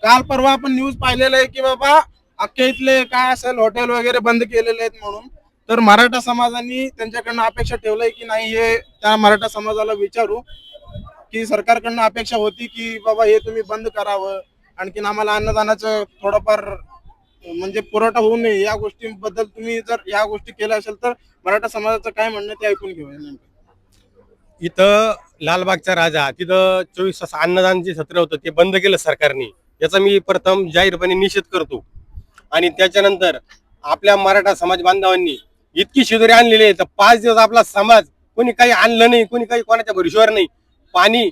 काल परवा आपण न्यूज पाहिलेलं आहे की बाबा अख्ख्या इथले काय असेल हॉटेल वगैरे बंद केलेले आहेत म्हणून. तर मराठा समाजाने त्यांच्याकडनं अपेक्षा ठेवलंय की नाही, हे त्या मराठा समाजाला विचारू की सरकारकडनं अपेक्षा होती की बाबा हे तुम्ही बंद करावं, आणखीन आम्हाला अन्नदानाचं थोडंफार म्हणजे पुरवठा होऊ नये, या गोष्टींबद्दल तुम्ही जर या गोष्टी केल्या असेल तर मराठा समाजाचं काय म्हणणं ते ऐकून घेऊया नेमकं. इथं लालबागचा राजा तिथं 24 तास अन्नदान जे सत्र होतं ते बंद केलं सरकारने. याचा मी प्रथम जाहीरपणे निषेध करतो. आणि त्याच्यानंतर आपल्या मराठा समाज बांधवांनी इतकी शिदोरी आणलेली आहे तर 5 दिवस आपला समाज कोणी काही आणलं नाही, कोणी काही कोणाच्या भरोश्यावर नाही. पाणी,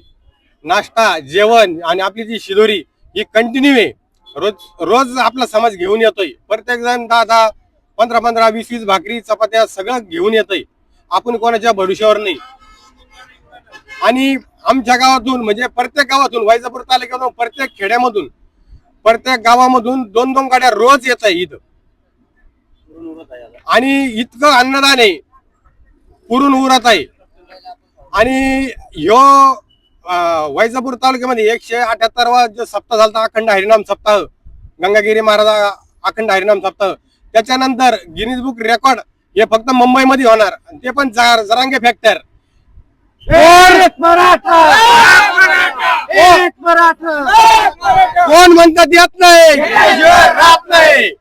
नाश्ता, जेवण आणि आपली जी शिदोरी ही कंटिन्यू आहे. रोज रोज आपला समाज घेऊन येतोय. प्रत्येक जण 10-10, 15-15, 20-20 भाकरी चपात्या सगळं घेऊन येतोय. आपण कोणाच्या भरोश्यावर नाही. आणि आमच्या गावातून म्हणजे प्रत्येक गावातून, वैजापूर तालुक्यातून प्रत्येक खेड्यामधून, प्रत्येक गावामधून 2-2 गाड्या रोज येत आहे इथं. आणि इतकं अन्नदान आहे, पुरून उरत आहे. आणि ह्यो वैजापूर तालुक्यामध्ये 178वा जो सप्ताह झाला अखंड हरिनाम सप्ताह, गंगागिरी महाराज अखंड हरिनाम सप्ताह. त्याच्यानंतर गिनीज बुक रेकॉर्ड हे फक्त मुंबईमध्ये होणार, ते पण जरांगे फॅक्टर. कोण म्हणतात येत नाही, राहत नाही.